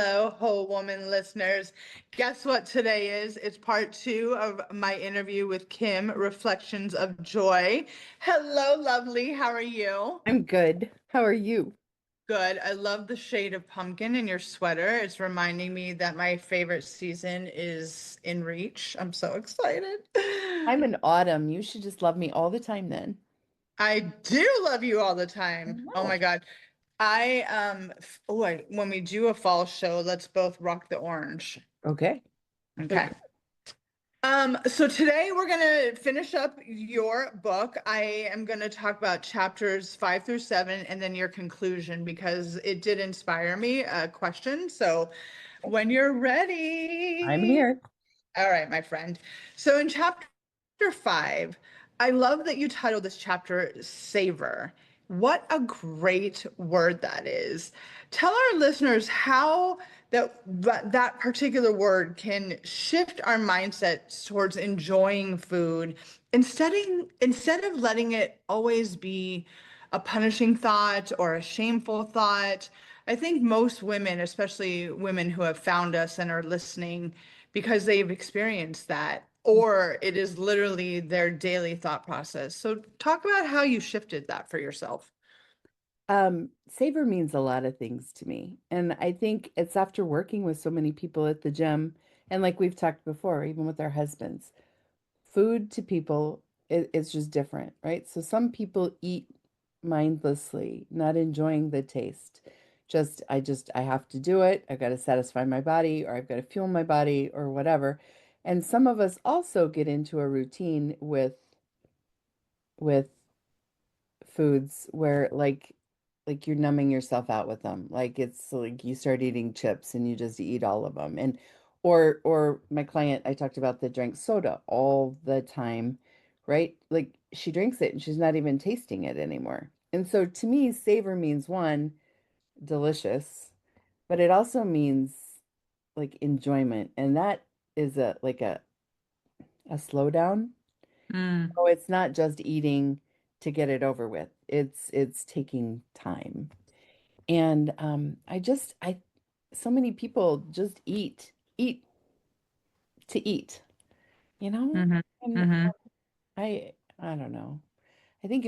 Hello, whole woman listeners. Guess what today is? It's part two of my interview with Kim, Reflections of Joy. Hello, lovely. How are you? I'm good. How are you? Good. I love the shade of pumpkin in your sweater. It's reminding me that my favorite season is in reach. I'm so excited. I'm in autumn. You should just love me all the time then. I do love you all the I time. Oh my know. God. When we do a fall show, let's both rock the orange. Okay. Okay. So today we're gonna finish up your book. I am gonna talk about chapters 5 through 7 and then your conclusion because it did inspire me a question. So when you're I'm ready. here. All right, my friend. So in chapter 5, I love that you titled this chapter Savor. What a great word that is. Tell our listeners how that particular word can shift our mindsets towards enjoying food instead of letting it always be a punishing thought or a shameful thought. I think most women, especially women who have found us and are listening because they've experienced that, or it is literally their daily thought process. So, talk about how you shifted that for yourself. Savor means a lot of things to me. And I think it's after working with so many people at the gym, and like we've talked before, even with our husbands, food to people is just different, right? So some people eat mindlessly, not enjoying the taste. I have to do it. I've got to satisfy my body, or I've got to fuel my body, or whatever. And some of us also get into a routine with foods where like you're numbing yourself out with them. Like it's like you start eating chips and you just eat all of them. And or my client, I talked about that drank soda all the time, right? Like she drinks it and she's not even tasting it anymore. And so to me, savor means one, delicious, but it also means like enjoyment. And that is a slowdown. Mm, Oh, it's not just eating to get it over with. It's taking time. And I so many people just eat to eat, you know? hmm And hmm I don't know. I think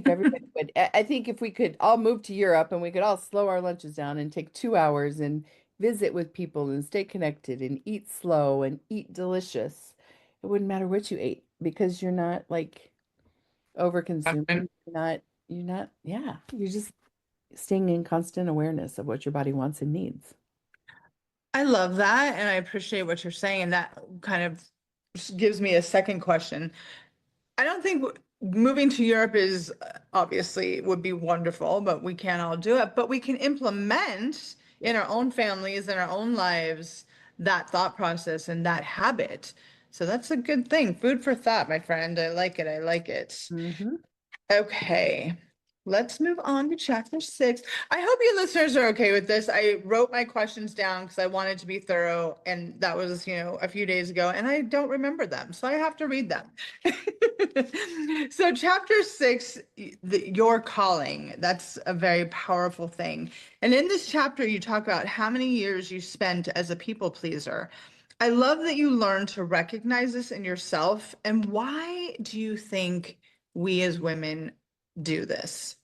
if we could all move to Europe and we could all slow our lunches down and take 2 hours and visit with people and stay connected and eat slow and eat delicious, it wouldn't matter what you ate because you're not like over consuming. Yeah, you're just staying in constant awareness of what your body wants and needs. I love that. And I appreciate what you're saying. And that kind of gives me a second question. I don't think moving to Europe is obviously would be wonderful, but we can't all do it. But we can implement Yeah. in our own families and our own lives that thought process and that habit. So that's a good thing. Food for thought, my friend. I like it. I like it. Hmm. Okay, let's move on to chapter 6. I hope you listeners are okay with this. I wrote my questions down because I wanted to be thorough, and that was, a few days ago, and I don't remember them, so I have to read them. So, chapter 6, your calling, that's a very powerful thing. And in this chapter, you talk about how many years you spent as a people pleaser. I love that you learned to recognize this in yourself. And why do you think we as women do this?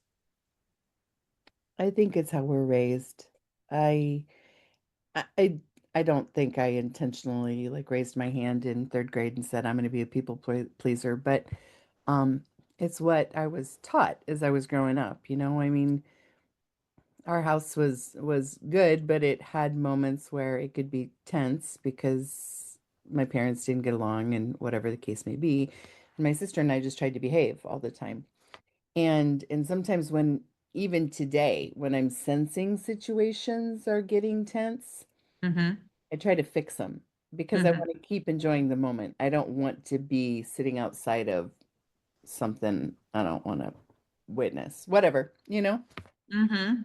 I think it's how we're raised. I I I don't think I intentionally like raised my hand in third grade and said I'm going to be a pleaser, but um it's what I was taught as I was growing up, you know? I mean, our house was good, but it had moments where it could be tense because my parents didn't get along and whatever the case may be. And my sister and I just tried to behave all the time. And sometimes when even today, when I'm sensing situations are getting tense, Mm-hmm. I try to fix them because I Mm-hmm. want to keep enjoying the moment. I don't want to be sitting outside of something I don't want to witness. Whatever, you know? Mm-hmm.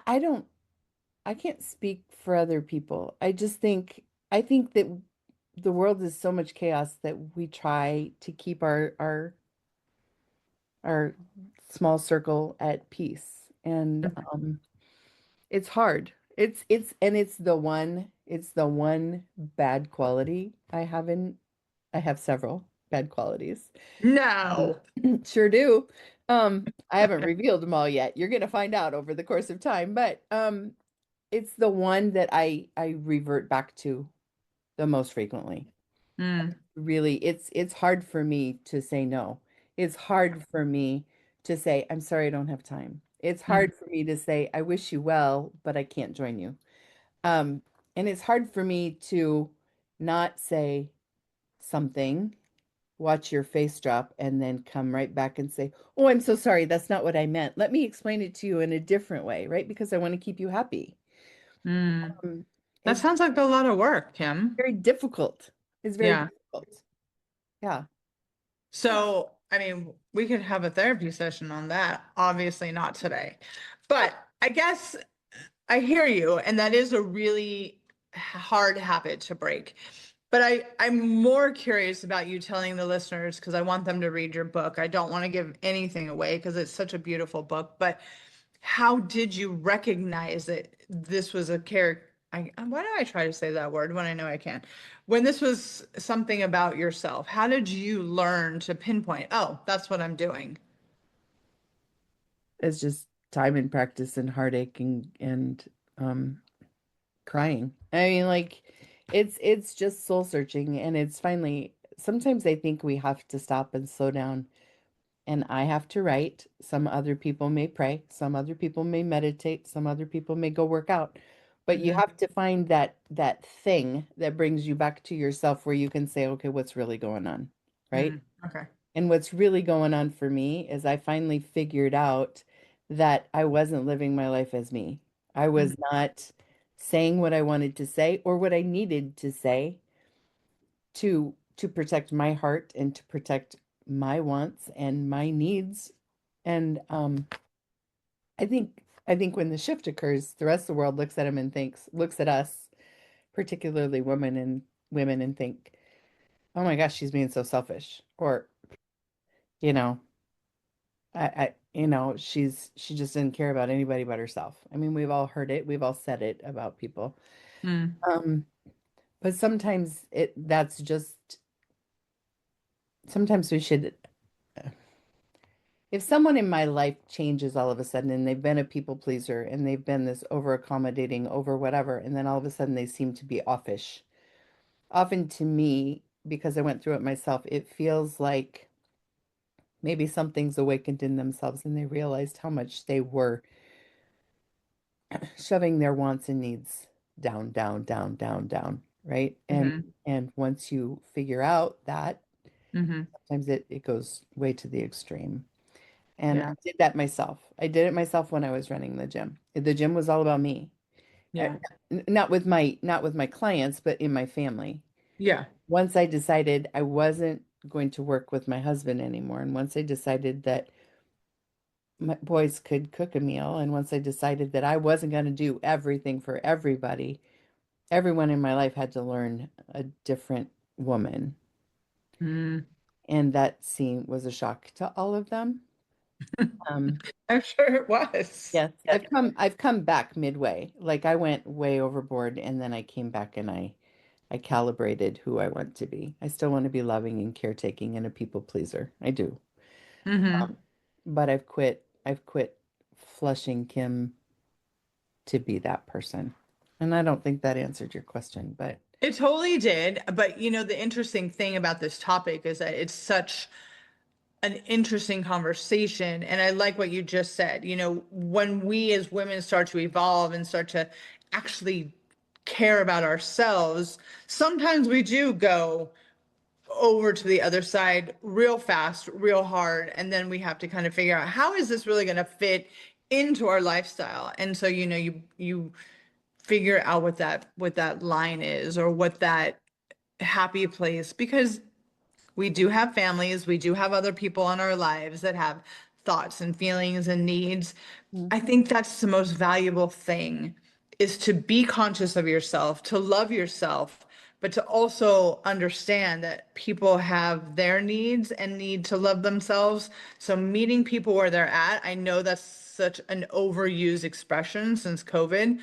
I don't I can't speak for other people. I think that the world is so much chaos that we try to keep our small circle at peace. And it's hard. It's the one bad quality I have in I have several bad qualities. No. Sure do. I haven't revealed them all yet. You're gonna find out over the course of time, but it's the one that I revert back to the most frequently. Mm, Really, it's hard for me to say no. It's hard for me to say, I'm sorry, I don't have time. It's mm, hard for me to say, I wish you well, but I can't join you. Um, and it's hard for me to not say something, watch your face drop, and then come right back and say, oh, I'm so sorry. That's not what I meant. Let me explain it to you in a different way, right? Because I want to keep you happy. mm. Um, That it's sounds like a lot of work, Kim. very difficult. It's very Yeah. difficult. Yeah. So, I mean, we could have a therapy session on that. Obviously, not today. But I guess I hear you, and that is a really hard habit to break. But I'm more curious about you telling the listeners because I want them to read your book. I don't want to give anything away because it's such a beautiful book. But how did you recognize that this was a character? Why do I try to say that word when I know I can't? When this was something about yourself, how did you learn to pinpoint, oh, that's what I'm doing? It's just time and practice and heartache and crying. I mean, like it's just soul searching and it's finally sometimes I think we have to stop and slow down and I have to write. Some other people may pray, some other people may meditate, some other people may go work out. But you Hmm. have to find that thing that brings you back to yourself where you can say, okay, what's really going on? Right? Mm, okay. And what's really going on for me is I finally figured out that I wasn't living my life as me. I Mm, was not saying what I wanted to say or what I needed to say to protect my heart and to protect my wants and my needs. And I think when the shift occurs, the rest of the world looks at him and looks at us, particularly women and think, "Oh my gosh, she's being so selfish." Or, you know, she just didn't care about anybody but herself. I mean, we've all heard it, we've all said it about people. mm, Um, but sometimes we should, if someone in my life changes all of a sudden and they've been a people pleaser and they've been this over accommodating over whatever, and then all of a sudden they seem to be offish. Often to me, because I went through it myself, it feels like maybe something's awakened in themselves and they realized how much they were shoving their wants and needs down, down, down, down, down, right? hmm And once you figure out that, hmm sometimes it goes way to the extreme. And I Yeah. did that myself. I did it myself when I was running the gym. The gym was all about me. Uh, Yeah. not with my clients, but in my family. Yeah. Once I decided I wasn't going to work with my husband anymore, and once I decided that my boys could cook a meal, and once I decided that I wasn't going to do everything for everybody, everyone in my life had to learn a different woman. Mm. And that scene was a shock to all of them. Um, I'm sure it was. yes, I've come back midway. Like I went way overboard and then I came back and I calibrated who I want to be. I still want to be loving and caretaking and a people pleaser. I do. Hmm. But I've quit flushing Kim to be that person. And I don't think that answered your question, but It totally did. But the interesting thing about this topic is that it's such an interesting conversation. And I like what you just said. When we as women start to evolve and start to actually care about ourselves, sometimes we do go over to the other side real fast, real hard. And then we have to kind of figure out how is this really going to fit into our lifestyle. And so, you figure out what that line is or what that happy place because we do have families, we do have other people in our lives that have thoughts and feelings and needs. mm, I think that's the most valuable thing is to be conscious of yourself, to love yourself, but to also understand that people have their needs and need to love themselves. So meeting people where they're at, I know that's such an overused expression since COVID,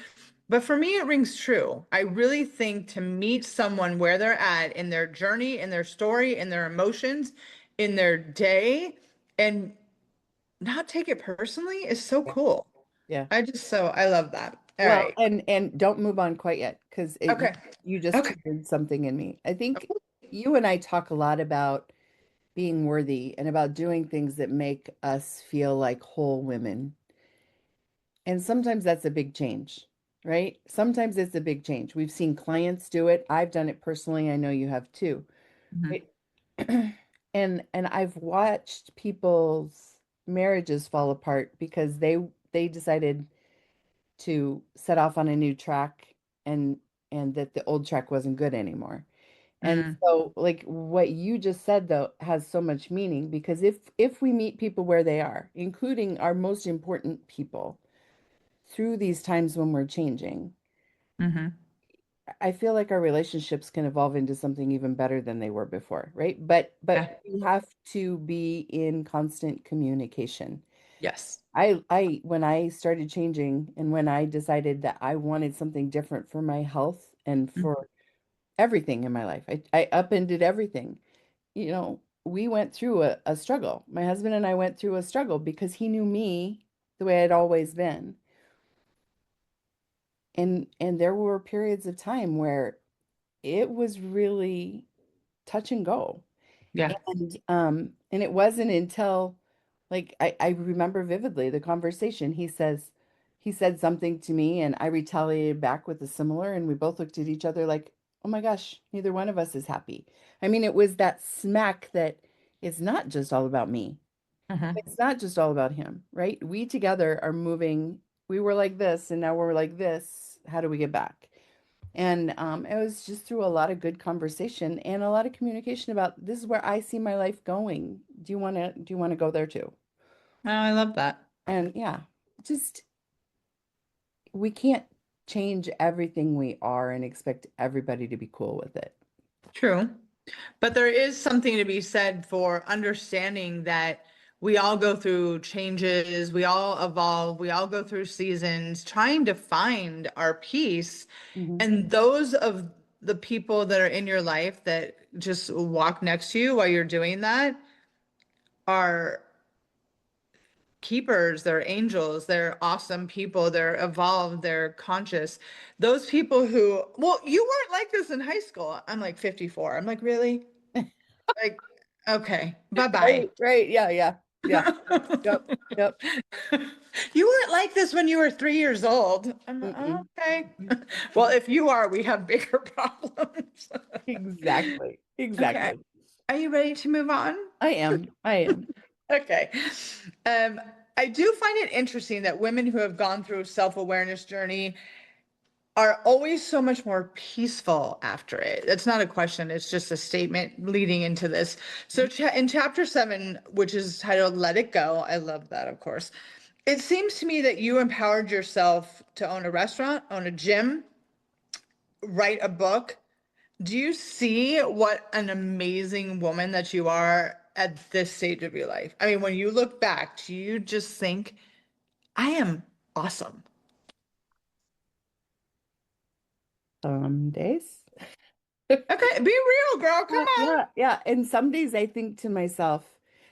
But for me, it rings true. I really think to meet someone where they're at in their journey, in their story, in their emotions, in their day, and not take it personally is so Yeah. cool. Yeah. I love that. All Well, right. and don't move on quite yet because Okay. you just Okay. triggered something in me. I think you and I talk a lot about being worthy and about doing things that make us feel like whole women. And sometimes that's a big change, right? Sometimes it's a big change. We've seen clients do it. I've done it personally. I know you have too. Mhm. Right? And I've watched people's marriages fall apart because they decided to set off on a new track and that the old track wasn't good anymore. And Mm, so like what you just said though has so much meaning because if we meet people where they are, including our most important people through these times when we're changing, hmm. I feel like our relationships can evolve into something even better than they were before, right? But Yeah. we have to be in constant communication. Yes. I when I started changing and when I decided that I wanted something different for my health and Mm, for everything in my life, I upended everything. We went through a struggle. My husband and I went through a struggle because he knew me the way I'd always been. And there were periods of time where it was really touch and go. yeah. And it wasn't until like I remember vividly the conversation. He said something to me and I retaliated back with a similar and we both looked at each other like, oh my gosh, neither one of us is happy. I mean, it was that smack that it's not just all about me. Hmm. It's not just all about him, right? We together are moving. We were like this and now we're like this. How do we get back? And it was just through a lot of good conversation and a lot of communication about this is where I see my life going. Do you want to go there too? Oh, I love that. And yeah, just we can't change everything we are and expect everybody to be cool with it. True. But there is something to be said for understanding that we all go through changes, we all evolve, we all go through seasons, trying to find our peace. Hmm. And those of the people that are in your life that just walk next to you while you're doing that are keepers, they're angels, they're awesome people, they're evolved, they're conscious. Those people who, well, you weren't like this in high school. I'm like 54. I'm like, really? Like, okay, bye-bye. Right, right. Yeah, yeah, yeah. Yep, yep. You weren't like this when you were 3 years old. I'm like, oh, Mm-mm. okay. Well, if you are, we have bigger problems. Exactly. Okay. Exactly. Are you ready to move on? I am. I am. Okay. Um, I do find it interesting that women who have gone through a self-awareness journey are always so much more peaceful after it. It's not a question, it's just a statement leading into this. So, in chapter 7, which is titled Let It Go, I love that, of course. It seems to me that you empowered yourself to own a restaurant, own a gym, write a book. Do you see what an amazing woman that you are at this stage of your life? I mean, when you look back, do you just think, I am awesome? Some days. Okay, be real, girl. Come Yeah, on. yeah, yeah. And some days I think to myself,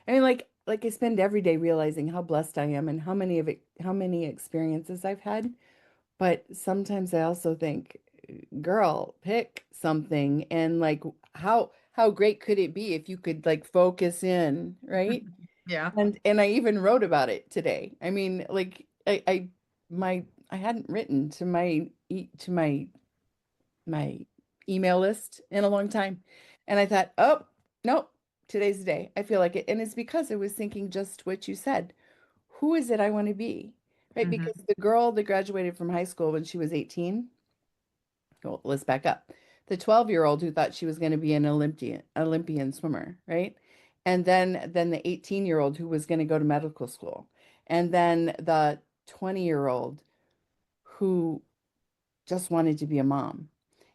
I mean, like I spend every day realizing how blessed I am and how many experiences I've had. But sometimes I also think, girl, pick something and like how great could it be if you could like focus in, right? Yeah. And I even wrote about it today. I mean, like I hadn't written to my email list in a long time. And I thought, oh, nope, today's the day. I feel like it. And it's because I was thinking just what you said. Who is it I want to be? Right? Hmm. Because the girl that graduated from high school when she was 18, well, let's back up. The 12-year-old who thought she was going to be an Olympian swimmer, right? And then the 18-year-old who was going to go to medical school. And then the 20-year-old who just wanted to be a mom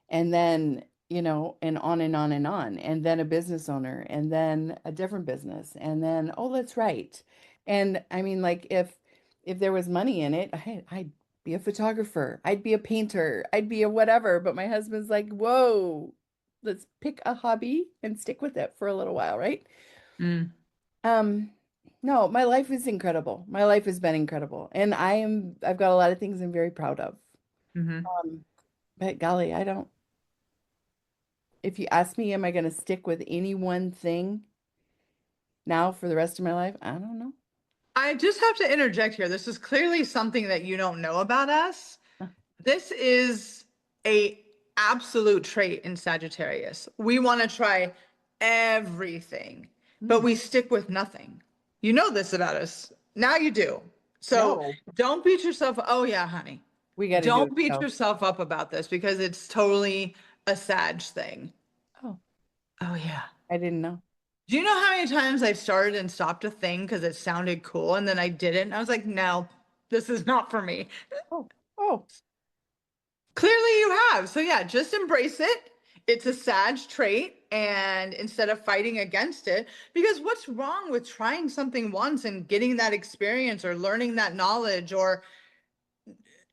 and then and on and on and on, and then a business owner and then a different business and then oh let's write. And I mean like if there was money in it, I'd be a photographer. I'd be a painter. I'd be a whatever. But my husband's like, whoa, let's pick a hobby and stick with it for a little while, right? Mm, Um, no, my life is incredible. My life has been incredible. And I've got a lot of things I'm very proud of. hmm Um, but golly, I don't, if you ask me, am I going to stick with any one thing now for the rest of my life? I don't know. I just have to interject here. This is clearly something that you don't know about us. This is a absolute trait in Sagittarius. We want to try everything, but Hmm. we stick with nothing. You know this about us. Now you do. So No, don't beat yourself. Oh yeah, honey. we got to do Don't it. beat So, yourself up about this because it's totally a Sag thing. oh, Oh yeah. I didn't know. Do you know how many times I've started and stopped a thing because it sounded cool and then I didn't? I was like, no, this is not for me. Oh, oh, Clearly you have. So yeah, just embrace it. It's a Sag trait. And instead of fighting against it, because what's wrong with trying something once and getting that experience or learning that knowledge or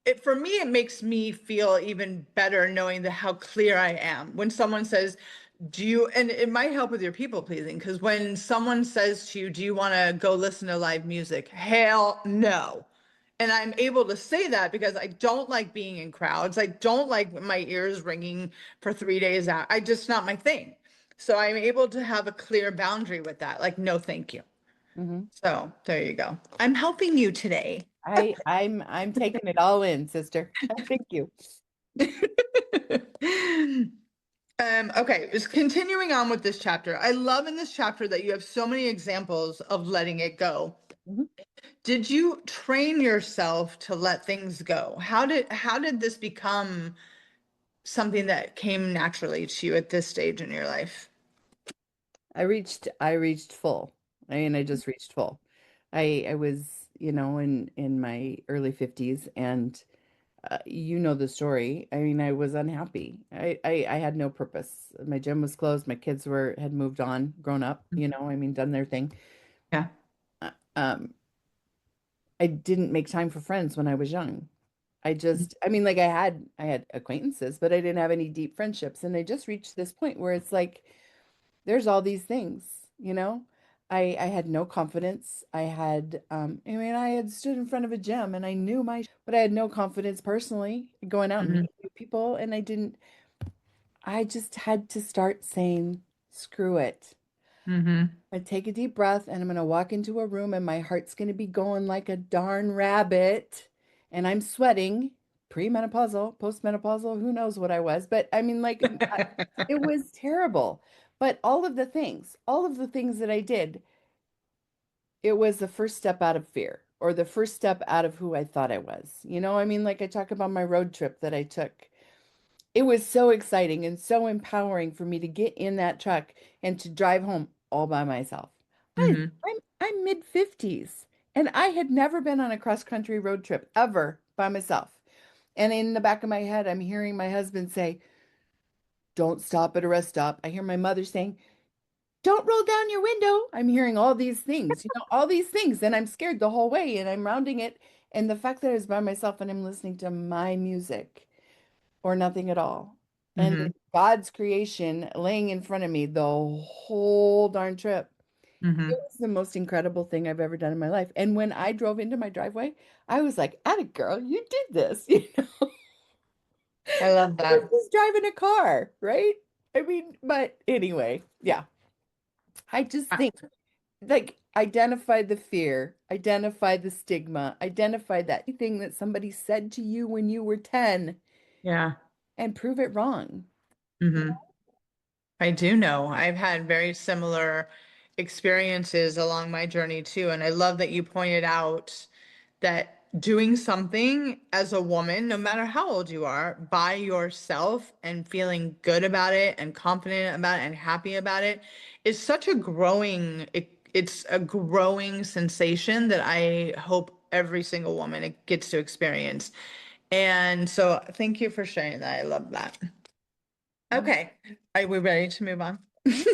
it for me it makes me feel even better knowing how clear I am when someone says do you and it might help with your people pleasing because when someone says to you do you want to go listen to live music, hell no. And I'm able to say that because I don't like being in crowds. I don't like my ears ringing for 3 days out. I just not my thing. So I'm able to have a clear boundary with that, like no thank you. hmm. So there you go, I'm helping you today. I'm taking it all in, sister. Thank you. Okay, just continuing on with this chapter. I love in this chapter that you have so many examples of letting it go. Mhm. Did you train yourself to let things go? How did this become something that came naturally to you at this stage in your life? I reached full. I just reached full. I was, in my early 50s and you know the story. I mean, I was unhappy. I had no purpose. My gym was closed. My kids had moved on, grown up, I mean, done their thing. Yeah. Um, I didn't make time for friends when I was young. I mean, like I had acquaintances, but I didn't have any deep friendships. And I just reached this point where it's like there's all these things, I had no confidence. I mean, I had stood in front of a gym and I knew but I had no confidence personally going out and hmm meeting new people. And I just had to start saying, screw it. hmm I take a deep breath and I'm going to walk into a room and my heart's going to be going like a darn rabbit. And I'm sweating, premenopausal, postmenopausal, who knows what I was. But I mean, like, it was terrible. But all of the things that I did, it was the first step out of fear or the first step out of who I thought I was. I mean, like I talk about my road trip that I took. It was so exciting and so empowering for me to get in that truck and to drive home all by myself. hmm I'm mid 50s and I had never been on a cross country road trip ever by myself. And in the back of my head, I'm hearing my husband say, "Don't stop at a rest stop." I hear my mother saying, "Don't roll down your window." I'm hearing all these things, all these things. And I'm scared the whole way and I'm rounding it. And the fact that I was by myself and I'm listening to my music or nothing at all. And hmm God's creation laying in front of me the whole darn trip. It hmm was the most incredible thing I've ever done in my life. And when I drove into my driveway, I was like, "Atta girl, you did this." I love This that. is driving a car, right? I mean, but anyway, yeah. I just Uh, think like identify the fear, identify the stigma, identify that thing that somebody said to you when you were 10 yeah. and prove it wrong. hmm I do know. I've had very similar experiences along my journey too. And I love that you pointed out that doing something as a woman, no matter how old you are, by yourself and feeling good about it and confident about it and happy about it is such a it's a growing sensation that I hope every single woman gets to experience. And so thank you for sharing that. I love that. Mhm. Okay, are we ready to move on? Mhm.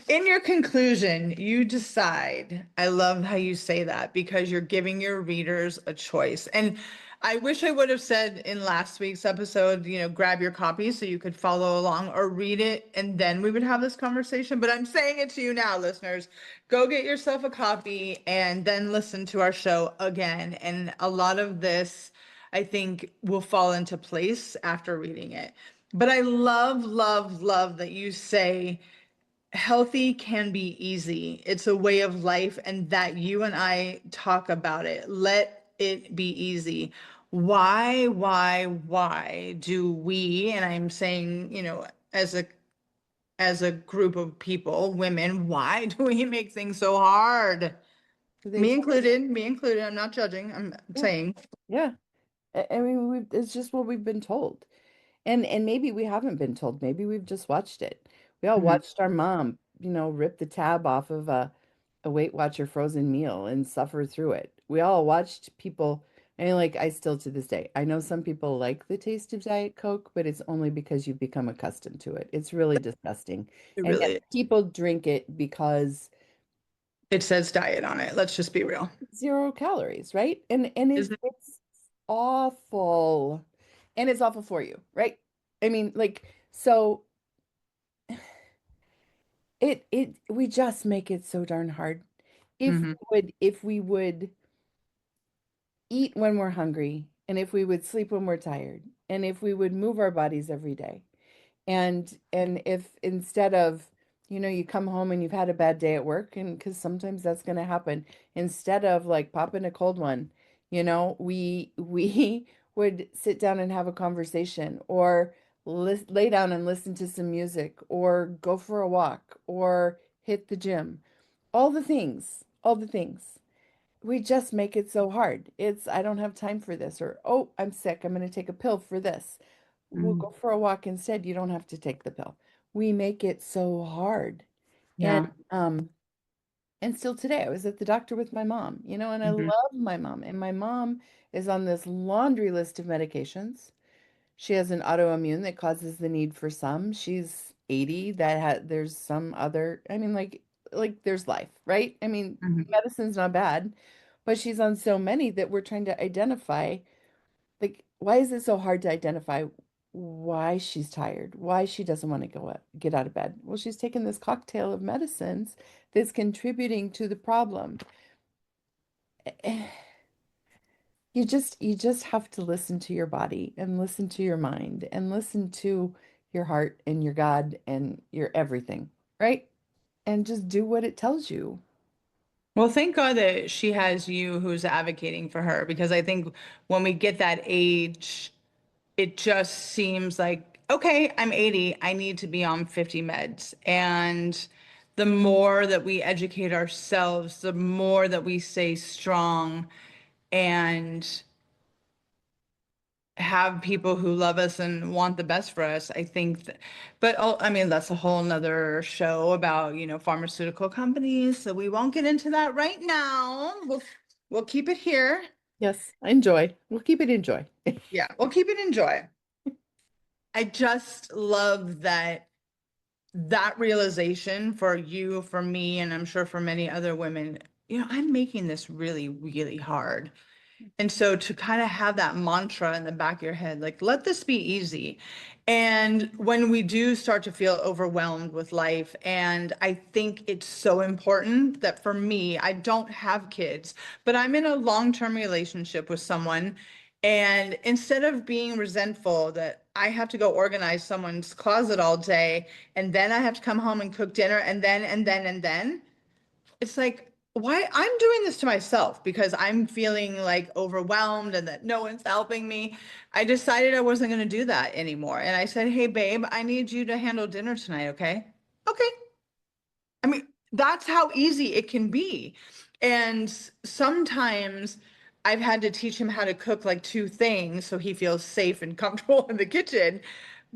In your conclusion, you decide. I love how you say that because you're giving your readers a choice. And I wish I would have said in last week's episode, grab your copy so you could follow along or read it and then we would have this conversation. But I'm saying it to you now, listeners. Go get yourself a copy and then listen to our show again. And a lot of this, I think, will fall into place after reading it. But I love, love, love that you say healthy can be easy. It's a way of life, and that you and I talk about it. Let it be easy. Why do we, and I'm saying, as a group of people, women, why do we make things so hard? They Me tell us, included, me included. I'm not judging. I'm yeah, saying. yeah. I mean, it's just what we've been told. And maybe we haven't been told. Maybe we've just watched it. We all Mhm. watched our mom, rip the tab off of a Weight Watcher frozen meal and suffer through it. We all watched people, I mean, like I still to this day, I know some people like the taste of Diet Coke, but it's only because you've become accustomed to it. It's really disgusting. It And yet really, people drink it because it says diet on it. Let's just be real. 0 calories, right? And Is it? it's awful. And it's awful for you, right? I mean, like, so it we just make it so darn hard. Hmm. If we would eat when we're hungry, and if we would sleep when we're tired, and if we would move our bodies every day, and if instead of, you come home and you've had a bad day at work, and because sometimes that's going to happen, instead of like popping a cold one, we would sit down and have a conversation, or lay down and listen to some music, or go for a walk, or hit the gym. All the things. We just make it so hard. I don't have time for this, or, oh, I'm sick. I'm going to take a pill for this. We'll go for a walk instead. You don't have to take the pill. We make it so hard. And Yeah. um and still today I was at the doctor with my mom, and I Hmm. love my mom. And my mom is on this laundry list of medications. She has an autoimmune that causes the need for some. She's 80 there's some other, I mean, like there's life, right? I mean, Hmm. medicine's not bad, but she's on so many that we're trying to identify, like, why is it so hard to identify why she's tired, why she doesn't want to get out of bed? Well, she's taken this cocktail of medicines that's contributing to the problem. You just have to listen to your body and listen to your mind and listen to your heart and your God and your everything, right? And just do what it tells you. Well, thank God that she has you who's advocating for her, because I think when we get that age, it just seems like, okay, I'm 80, I need to be on 50 meds. And the more that we educate ourselves, the more that we stay strong and have people who love us and want the best for us. I think that, but I mean, that's a whole nother show about, pharmaceutical companies. So we won't get into that right now. We'll keep it here. Yes, enjoy. We'll keep it enjoy. Yeah, we'll keep it enjoy. I just love that realization for you, for me, and I'm sure for many other women, I'm making this really, really hard. And so to kind of have that mantra in the back of your head, like, let this be easy. And when we do start to feel overwhelmed with life, and I think it's so important that for me, I don't have kids, but I'm in a long-term relationship with someone. And instead of being resentful that I have to go organize someone's closet all day, and then I have to come home and cook dinner, and then, it's like, why I'm doing this to myself because I'm feeling like overwhelmed and that no one's helping me. I decided I wasn't going to do that anymore. And I said, hey, babe, I need you to handle dinner tonight. Okay. Okay. I mean, that's how easy it can be. And sometimes I've had to teach him how to cook like two things so he feels safe and comfortable in the kitchen.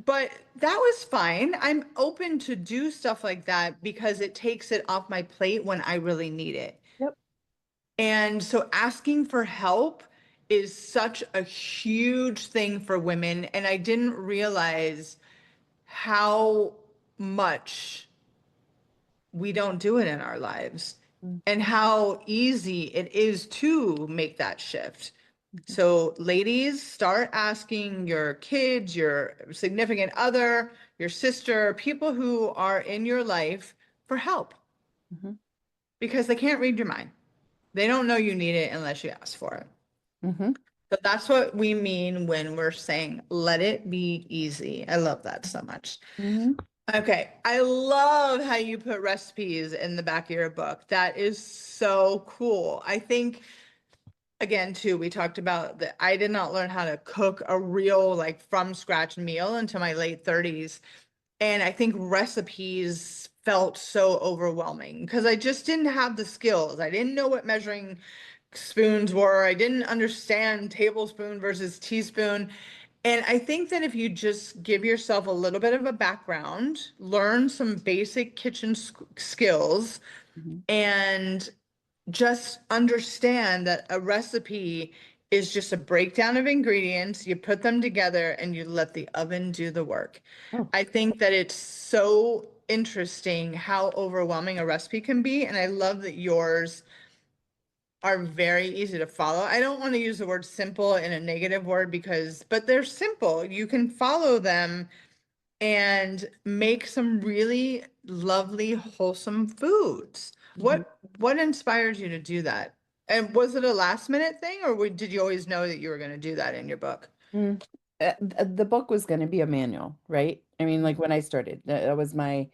But that was fine. I'm open to do stuff like that because it takes it off my plate when I really need it. Yep. And so asking for help is such a huge thing for women. And I didn't realize how much we don't do it in our lives Mm. and how easy it is to make that shift. Mhm. So, ladies, start asking your kids, your significant other, your sister, people who are in your life for help Mhm. because they can't read your mind. They don't know you need it unless you ask for it. Mhm. So that's what we mean when we're saying, let it be easy. I love that so much. Mhm. Okay. I love how you put recipes in the back of your book. That is so cool. I think, again, too, we talked about that I did not learn how to cook a real, like, from scratch meal until my late 30s. And I think recipes felt so overwhelming because I just didn't have the skills. I didn't know what measuring spoons were. I didn't understand tablespoon versus teaspoon. And I think that if you just give yourself a little bit of a background, learn some basic kitchen skills, Mhm. and just understand that a recipe is just a breakdown of ingredients. You put them together and you let the oven do the work. Oh. I think that it's so interesting how overwhelming a recipe can be. And I love that yours are very easy to follow. I don't want to use the word simple in a negative word because, but they're simple. You can follow them and make some really lovely, wholesome foods. Mhm. What inspires you to do that? And was it a last minute thing, or did you always know that you were going to do that in your book? Mm. The book was going to be a manual, right? I mean, like when I started, that was my,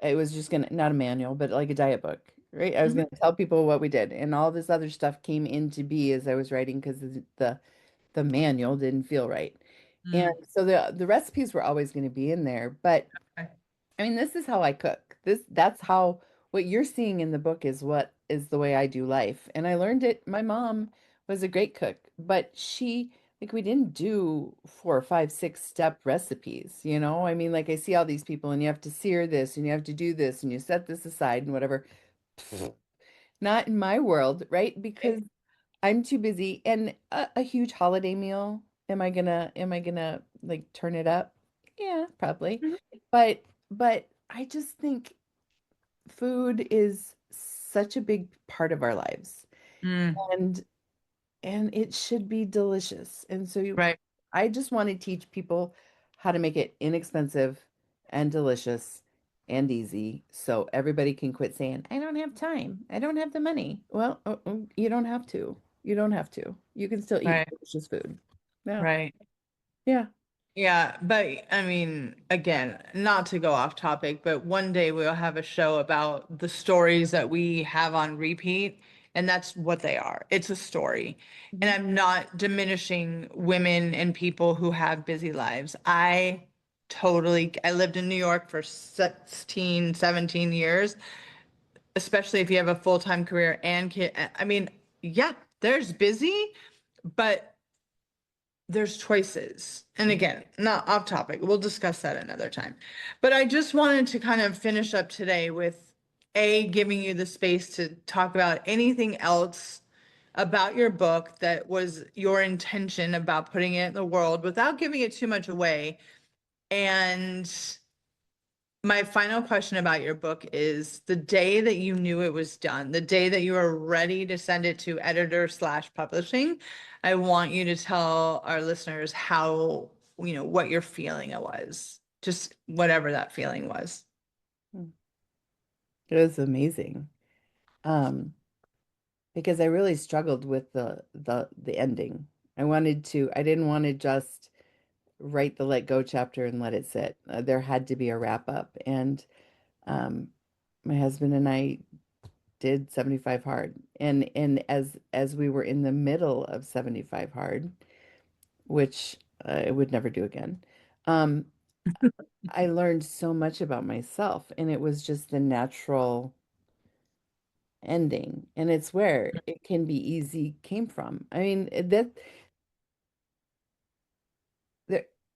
it was just gonna, not a manual, but like a diet book, right? I was Mhm. gonna tell people what we did, and all this other stuff came into be as I was writing because the manual didn't feel right. And Mm. so the recipes were always going to be in there, but Okay. I mean, this is how I cook. That's how what you're seeing in the book is what is the way I do life. And I learned it. My mom was a great cook, but she like we didn't do 4, 5, 6 step recipes, you know? I mean, like I see all these people and you have to sear this and you have to do this and you set this aside and whatever. Pfft, not in my world, right? Because I'm too busy. And a huge holiday meal, am I gonna like turn it up? Yeah, probably. Mhm. But I just think food is such a big part of our lives. Mm. And and it should be delicious. And so Right. I just want to teach people how to make it inexpensive and delicious and easy so everybody can quit saying, I don't have time. I don't have the money. Well, you don't have to. You don't have to. You can still eat Right. delicious food. Yeah. Right. Yeah. Yeah, but I mean, again, not to go off topic, but one day we'll have a show about the stories that we have on repeat, and that's what they are. It's a story. And Mhm. I'm not diminishing women and people who have busy lives. I lived in New York for 16, 17 years, especially if you have a full-time career and kid. I mean, yeah, there's busy, but there's choices. And again, not off topic. We'll discuss that another time. But I just wanted to kind of finish up today with giving you the space to talk about anything else about your book that was your intention about putting it in the world without giving it too much away. And my final question about your book is the day that you knew it was done, the day that you were ready to send it to editor/publishing, I want you to tell our listeners how, what your feeling it was, just whatever that feeling was. It was amazing. Um, because I really struggled with the ending. I didn't want to just write the let go chapter and let it sit. There had to be a wrap up. And um, my husband and I did 75 hard. And as we were in the middle of 75 hard, which I would never do again, um, I learned so much about myself, and it was just the natural ending. And it's where it can be easy came from. I mean, there,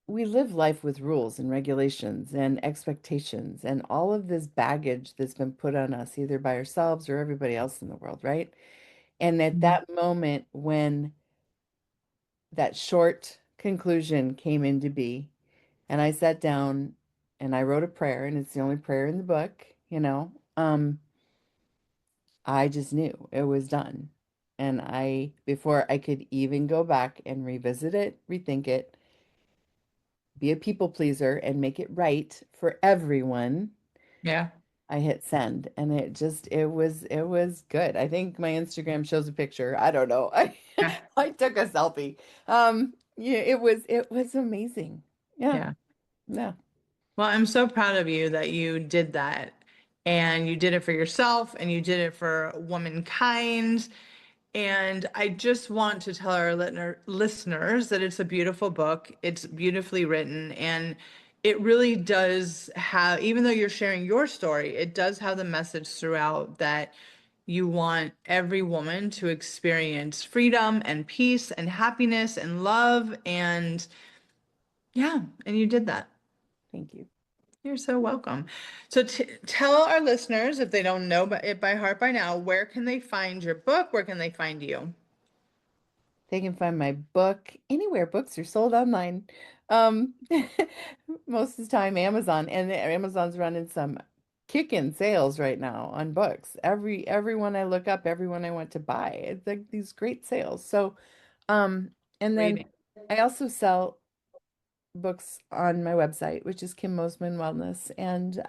we live life with rules and regulations and expectations and all of this baggage that's been put on us either by ourselves or everybody else in the world, right? And at Mhm. that moment when that short conclusion came into be, and I sat down and I wrote a prayer, and it's the only prayer in the book, I just knew it was done. And before I could even go back and revisit it, rethink it, be a people pleaser and make it right for everyone, Yeah. I hit send and it was good. I think my Instagram shows a picture. I don't know. I Yeah. I took a selfie. Yeah, it was amazing. Yeah. Yeah. Yeah. Well, I'm so proud of you that you did that and you did it for yourself and you did it for womankind. And I just want to tell our listeners that it's a beautiful book. It's beautifully written and it really does have, even though you're sharing your story, it does have the message throughout that you want every woman to experience freedom and peace and happiness and love. And yeah, and you did that. Thank you. You're so welcome. So tell our listeners, if they don't know it by heart by now, where can they find your book? Where can they find you? They can find my book anywhere books are sold online. Um, most of the time Amazon, and Amazon's running some kicking sales right now on books. Everyone I look up, everyone I want to buy. It's like these great sales. So, and then Reading. I also sell books on my website, which is Kim Mosiman Wellness, and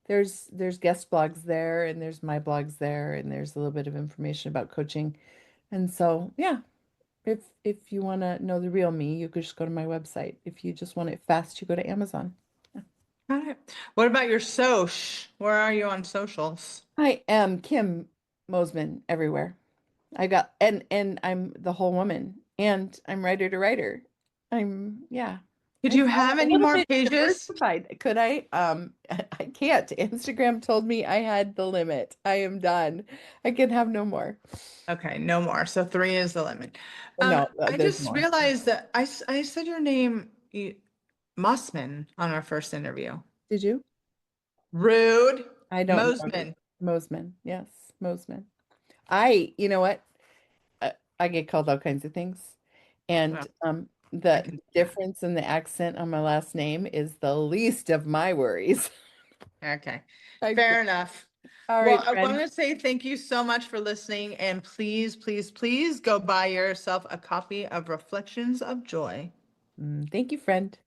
there's guest blogs there, and there's my blogs there, and there's a little bit of information about coaching. And so, yeah, if you want to know the real me, you could just go to my website. If you just want it fast, you go to Amazon. Got it. What about your soch? Where are you on socials? I am Kim Mosman everywhere. I got and I'm the whole woman, and I'm writer to writer. Yeah. Did I'm you have a any little more bit pages? diversified. Could I? I can't. Instagram told me I had the limit. I am done. I can have no more. Okay, no more. So three is the limit. No, I there's just more. realized that I said your name Mossman on our first interview. Did you? Rude. I don't know. Mosman. Mosman. Yes, Mosman. You know what? I get called all kinds of things. And Well, I the can see that. difference in the accent on my last name is the least of my worries. Okay, Okay. fair enough. All Well, right, I want friend. to say thank you so much for listening, and please, please, please go buy yourself a copy of Reflections of Joy. Thank you, friend.